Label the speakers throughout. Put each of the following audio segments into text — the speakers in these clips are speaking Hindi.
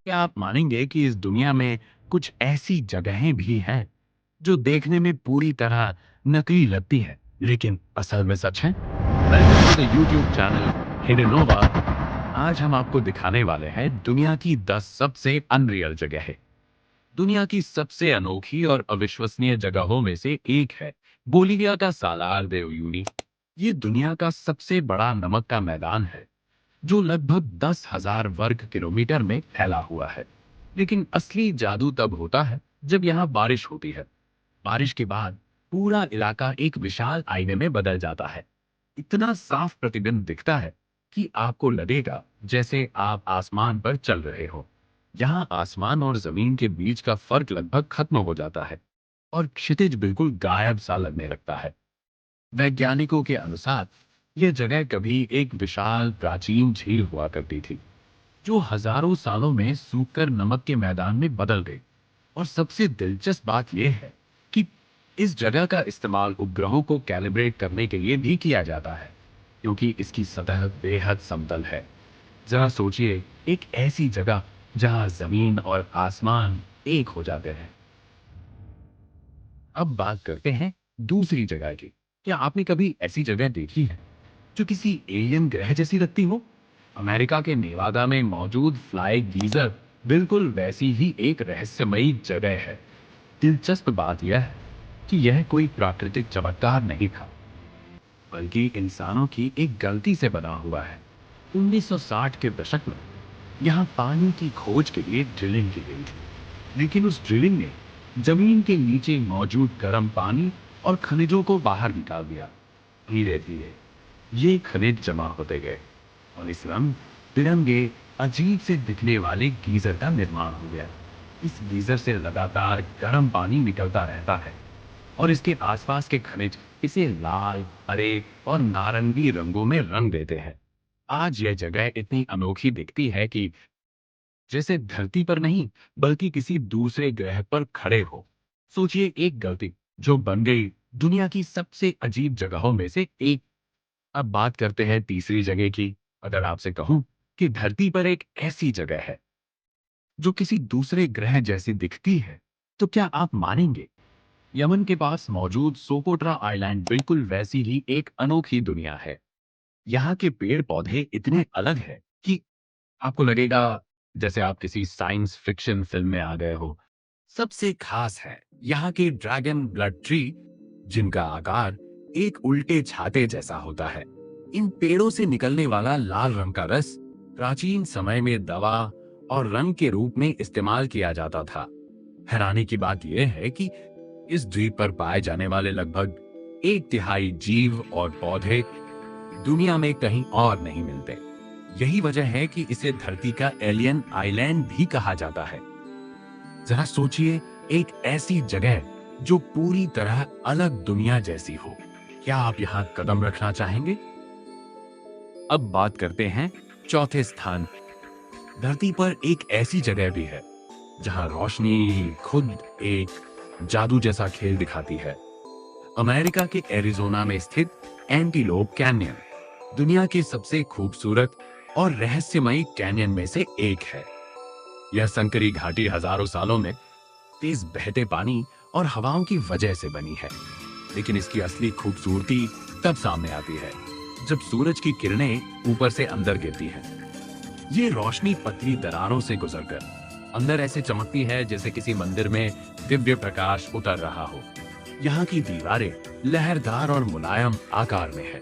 Speaker 1: क्या आप मानेंगे कि इस दुनिया में कुछ ऐसी जगहें भी हैं जो देखने में पूरी तरह नकली लगती है लेकिन असल में सच है? Welcome to the YouTube channel Hidnova. आज हम आपको दिखाने वाले हैं दुनिया की 10 सबसे अनरियल जगह। दुनिया की सबसे अनोखी और अविश्वसनीय जगहों में से एक है बोलिविया का सालार दे उयूनी। ये दुनिया का सबसे बड़ा नमक का मैदान है जो लगभग 10,000 वर्ग किलोमीटर में फैला हुआ है। लेकिन असली जादू तब होता है जब यहाँ बारिश होती है। बारिश के बाद पूरा इलाका एक विशाल आईने में बदल जाता है। इतना साफ प्रतिबिंब दिखता है कि आपको लगेगा जैसे आप आसमान पर चल रहे हो। यहाँ आसमान और जमीन के बीच का फर्क लगभग खत्म हो जाता है और क्षितिज बिल्कुल गायब सा लगने लगता है। वैज्ञानिकों के अनुसार यह जगह कभी एक विशाल प्राचीन झील हुआ करती थी जो हजारों सालों में सूखकर नमक के मैदान में बदल गई। और सबसे दिलचस्प बात यह है कि इस जगह का इस्तेमाल उपग्रहों को कैलिब्रेट करने के लिए भी किया जाता है क्योंकि इसकी सतह बेहद समतल है। जरा सोचिए, एक ऐसी जगह जहां जमीन और आसमान एक हो जाते हैं। अब बात करते हैं दूसरी जगह की। क्या आपने कभी ऐसी जगह देखी है जो किसी एलियन ग्रह जैसी लगती हो? अमेरिका के नेवादा में मौजूद फ्लाई गीजर बिल्कुल वैसी ही एक रहस्यमयी जगह है। दिलचस्प बात यह है कि यह कोई प्राकृतिक चमत्कार नहीं था, बल्कि इंसानों की एक गलती से बना हुआ है। 1960 के दशक में यहाँ पानी की खोज के लिए ड्रिलिंग की गई थी, लेकिन उस ड्रिलिंग ने जमीन के नीचे मौजूद गर्म पानी और खनिजों को बाहर निकाल दिया। धीरे धीरे ये खनिज जमा होते गए और इस रंग बिरंगे अजीब से दिखने वाले गीजर का निर्माण हो गया। इस गीजर से लगातार गर्म पानी निकलता रहता है और इसके आसपास के खनिज इसे लाल, हरे और नारंगी रंगों में रंग देते हैं। आज यह जगह इतनी अनोखी दिखती है कि जैसे धरती पर नहीं, बल्कि किसी दूसरे ग्रह पर खड़े हो। सोचिए, एक गलती जो बन गई दुनिया की सबसे अजीब जगहों में से एक। अब बात करते हैं तीसरी जगह की। अगर आपसे कहूं कि धरती पर एक ऐसी जगह है जो किसी दूसरे ग्रह जैसी दिखती है, तो क्या आप मानेंगे? यमन के पास मौजूद सोकोट्रा आइलैंड बिल्कुल वैसी ही एक अनोखी दुनिया है। यहाँ के पेड़ पौधे इतने अलग हैं कि आपको लगेगा जैसे आप किसी साइंस फिक्शन फिल्म में आ गए हो। सबसे खास है यहाँ के ड्रैगन ब्लड ट्री, जिनका आकार एक उल्टे छाते जैसा होता है। इन पेड़ों से निकलने वाला लाल रंग का रस प्राचीन समय में दवा और रंग के रूप में इस्तेमाल किया जाता था। हैरानी की बात यह है कि इस द्वीप पर पाए जाने वाले लगभग एक तिहाई जीव और पौधे दुनिया में कहीं और नहीं मिलते। यही वजह है कि इसे धरती का एलियन आइलैंड भी कहा जाता है। जरा सोचिए, एक ऐसी जगह जो पूरी तरह अलग दुनिया जैसी हो। क्या आप यहाँ कदम रखना चाहेंगे? अब बात करते हैं चौथे स्थान। धरती पर एक ऐसी जगह भी है जहां रोशनी खुद एक जादू जैसा खेल दिखाती है। अमेरिका के एरिजोना में स्थित एंटीलोप कैन्यन दुनिया की सबसे खूबसूरत और रहस्यमयी कैन्यन में से एक है। यह संकरी घाटी हजारों सालों में तेज बहते पानी और हवाओं की वजह से बनी है, लेकिन इसकी असली खूबसूरती तब सामने आती है जब सूरज की किरणें ऊपर से अंदर गिरती हैं। ये रोशनी पतली दरारों से गुजरकर अंदर ऐसे चमकती है जैसे किसी मंदिर में दिव्य प्रकाश उतर रहा हो। यहाँ की दीवारें लहरदार और मुलायम आकार में है,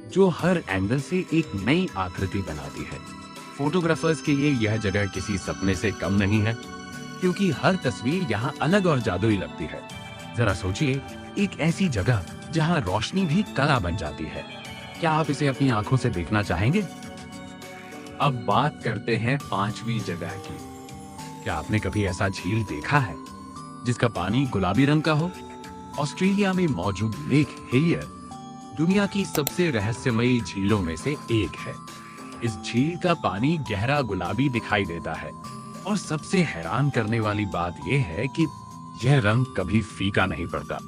Speaker 1: जो हर एंगल से एक नई आकृति बनाती है। फोटोग्राफर्स के लिए यह जगह किसी सपने से कम नहीं है, क्योंकि हर तस्वीर यहाँ अलग और जादुई लगती है। जरा सोचिए, एक ऐसी जगह जहाँ रोशनी भी कला बन जाती है। क्या आप इसे अपनी आंखों से देखना चाहेंगे? अब बात करते हैं पांचवी जगह की। क्या आपने कभी ऐसा झील देखा है जिसका पानी गुलाबी रंग का हो? ऑस्ट्रेलिया में मौजूद लेक हेयर दुनिया की सबसे रहस्यमयी झीलों में से एक है। इस झील का पानी गहरा गुलाबी दिखाई देता है और सबसे हैरान करने वाली बात यह है कि यह रंग कभी फीका नहीं पड़ता।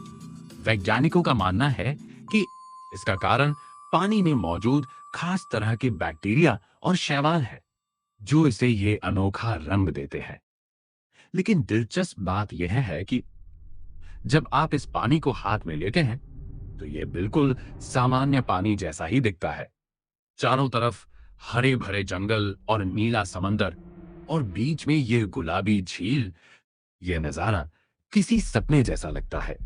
Speaker 1: वैज्ञानिकों का मानना है कि इसका कारण पानी में मौजूद खास तरह के बैक्टीरिया और शैवाल है जो इसे ये अनोखा रंग देते हैं। लेकिन दिलचस्प बात यह है कि जब आप इस पानी को हाथ में लेते हैं तो ये बिल्कुल सामान्य पानी जैसा ही दिखता है। चारों तरफ हरे भरे जंगल और नीला समंदर, और बीच में ये गुलाबी झील। ये नजारा किसी सपने जैसा लगता है।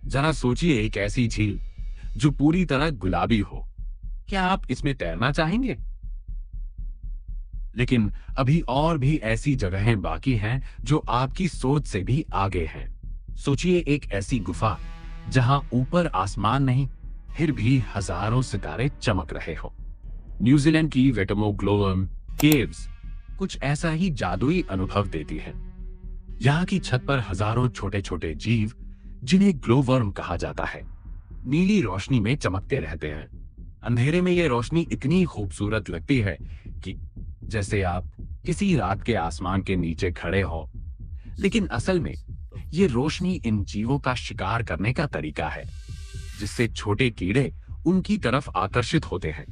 Speaker 1: जरा सोचिए, एक ऐसी झील जो पूरी तरह गुलाबी हो, क्या आप इसमें तैरना चाहेंगे? लेकिन अभी और भी ऐसी जगहें बाकी हैं जो आपकी सोच से भी आगे हैं। सोचिए, एक ऐसी गुफा जहां ऊपर आसमान नहीं, फिर भी हजारों सितारे चमक रहे हो। न्यूजीलैंड की वेटमोग्लोवम केव्स कुछ ऐसा ही जादुई अनुभव देती है। यहाँ की छत पर हजारों छोटे छोटे जीव, जिन्हें ग्लोवर्म कहा जाता है, नीली रोशनी में चमकते रहते हैं। अंधेरे में यह रोशनी इतनी खूबसूरत लगती है कि जैसे आप किसी रात के आसमान के नीचे खड़े हो। लेकिन असल में ये रोशनी इन जीवों का शिकार करने का तरीका है, जिससे छोटे कीड़े उनकी तरफ आकर्षित होते हैं।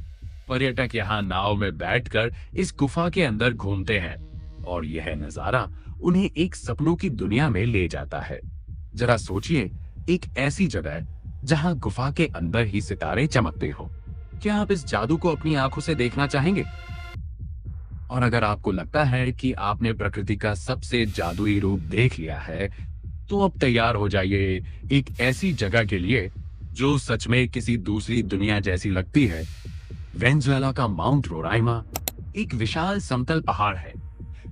Speaker 1: पर्यटक यहाँ नाव में बैठकर इस गुफा के अंदर घूमते हैं और यह नजारा उन्हें एक सपनों की दुनिया में ले जाता है। जरा सोचिए, एक ऐसी जगह जहां गुफा के अंदर ही सितारे चमकते हो। क्या आप इस जादू को अपनी आंखों से देखना चाहेंगे? और अगर आपको लगता है कि आपने प्रकृति का सबसे जादुई रूप देख लिया है, तो अब तैयार हो जाइए एक ऐसी जगह के लिए जो सच में किसी दूसरी दुनिया जैसी लगती है। वेनेजुएला का माउंट रोराइमा एक विशाल समतल पहाड़ है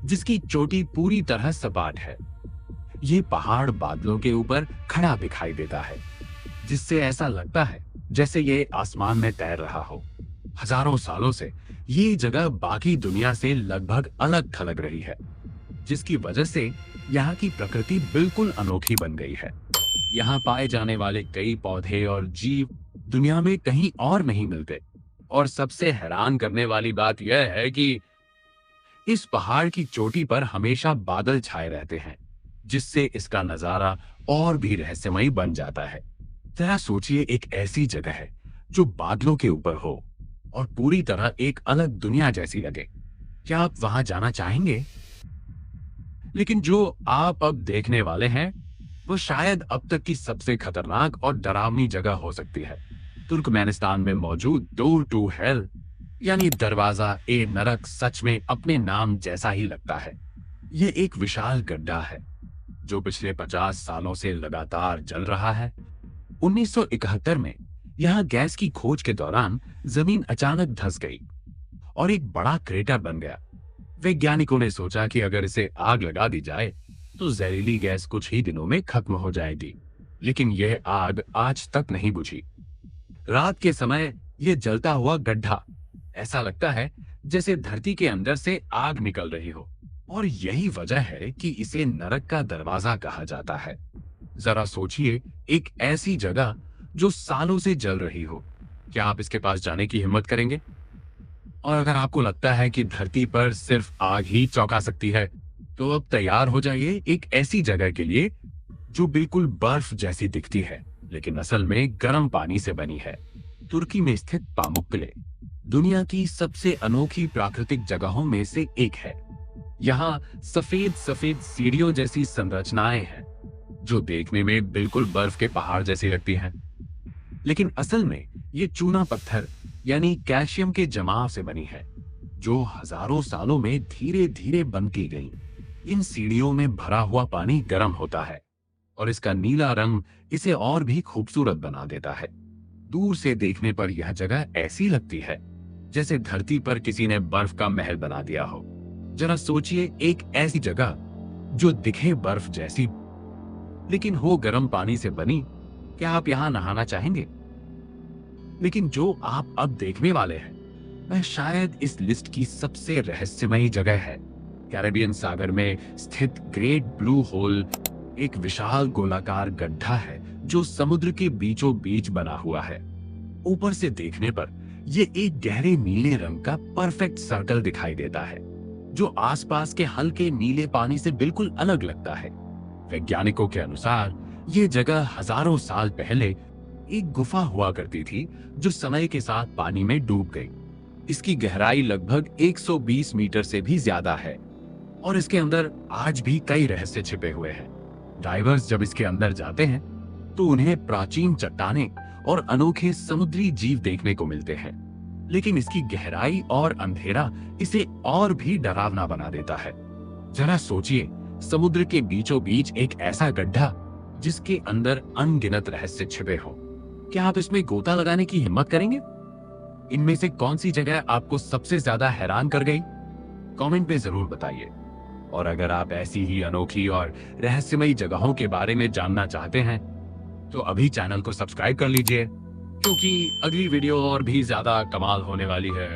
Speaker 1: जिसकी चोटी पूरी तरह सपाट है। ये पहाड़ बादलों के ऊपर खड़ा दिखाई देता है, जिससे ऐसा लगता है जैसे ये आसमान में तैर रहा हो। हजारों सालों से ये जगह बाकी दुनिया से लगभग अलग थलग रही है, जिसकी वजह से यहाँ की प्रकृति बिल्कुल अनोखी बन गई है। यहाँ पाए जाने वाले कई पौधे और जीव दुनिया में कहीं और नहीं मिलते। और सबसे हैरान करने वाली बात यह है कि इस पहाड़ की चोटी पर हमेशा बादल छाए रहते हैं, जिससे इसका नजारा और भी रहस्यमयी बन जाता है। जरा सोचिए, एक ऐसी जगह है जो बादलों के ऊपर हो और पूरी तरह एक अलग दुनिया जैसी लगे। क्या आप वहां जाना चाहेंगे? लेकिन जो आप अब देखने वाले हैं वो शायद अब तक की सबसे खतरनाक और डरावनी जगह हो सकती है। तुर्कमेनिस्तान में मौजूद डोर टू हेल यानी दरवाजा ए नरक सच में अपने नाम जैसा ही लगता है। यह एक विशाल गड्ढा है जो पिछले 50 सालों से लगातार जल रहा है। 1971 में यहाँ गैस की खोज के दौरान जमीन अचानक धंस गई और एक बड़ा क्रेटर बन गया। वैज्ञानिकों ने सोचा कि अगर इसे आग लगा दी जाए तो जहरीली गैस कुछ ही दिनों में खत्म हो जाएगी, लेकिन यह आग आज तक नहीं बुझी। रात के समय यह जलता हुआ गड्ढा ऐसा लगता है जैसे धरती के अंदर से आग निकल रही हो, और यही वजह है कि इसे नरक का दरवाजा कहा जाता है। जरा सोचिए, एक ऐसी जगह जो सालों से जल रही हो, क्या आप इसके पास जाने की हिम्मत करेंगे? और अगर आपको लगता है कि धरती पर सिर्फ आग ही चौंका सकती है, तो अब तैयार हो जाइए एक ऐसी जगह के लिए जो बिल्कुल बर्फ जैसी दिखती है, लेकिन असल में गर्म पानी से बनी है। तुर्की में स्थित पामुक्कले दुनिया की सबसे अनोखी प्राकृतिक जगहों में से एक है। यहाँ सफेद सफेद सीढ़ियों जैसी संरचनाएं हैं जो देखने में बिल्कुल बर्फ के पहाड़ जैसी लगती हैं, लेकिन असल में ये चूना पत्थर यानी कैल्शियम के जमाव से बनी है, जो हजारों सालों में धीरे धीरे बनती गई। इन सीढ़ियों में भरा हुआ पानी गर्म होता है और इसका नीला रंग इसे और भी खूबसूरत बना देता है। दूर से देखने पर यह जगह ऐसी लगती है जैसे धरती पर किसी ने बर्फ का महल बना दिया हो। जरा सोचिए, एक ऐसी जगह जो दिखे बर्फ जैसी लेकिन हो गर्म पानी से बनी। क्या आप यहाँ नहाना चाहेंगे? लेकिन जो आप अब देखने वाले हैं वह शायद इस लिस्ट की सबसे रहस्यमयी जगह है। कैरेबियन सागर में स्थित ग्रेट ब्लू होल एक विशाल गोलाकार गड्ढा है जो समुद्र के बीचों बीच बना हुआ है। ऊपर से देखने पर यह एक गहरे नीले रंग का परफेक्ट सर्कल दिखाई देता है जो आसपास के हल्के नीले पानी से बिल्कुल अलग लगता है। वैज्ञानिकों के अनुसार यह जगह हजारों साल पहले एक गुफा हुआ करती थी जो समय के साथ पानी में डूब गई। इसकी गहराई लगभग 120 मीटर से भी ज्यादा है और इसके अंदर आज भी कई रहस्य छिपे हुए हैं। डाइवर्स जब इसके अंदर जाते हैं तो उन्हें प्राचीन चट्टानें और अनोखे समुद्री जीव देखने को मिलते हैं, लेकिन इसकी गहराई और अंधेरा इसे और भी डरावना बना देता है। जरा सोचिए, समुद्र के बीचों बीच एक ऐसा गड्ढा जिसके अंदर अनगिनत रहस्य छिपे हो। क्या आप इसमें गोता लगाने की हिम्मत करेंगे? इनमें से कौन सी जगह आपको सबसे ज्यादा हैरान कर गई? कमेंट में जरूर बताइए। और अगर आप ऐसी ही अनोखी और रहस्यमयी जगहों के बारे में जानना चाहते हैं तो अभी चैनल को सब्सक्राइब कर लीजिए, क्योंकि अगली वीडियो और भी ज्यादा कमाल होने वाली है।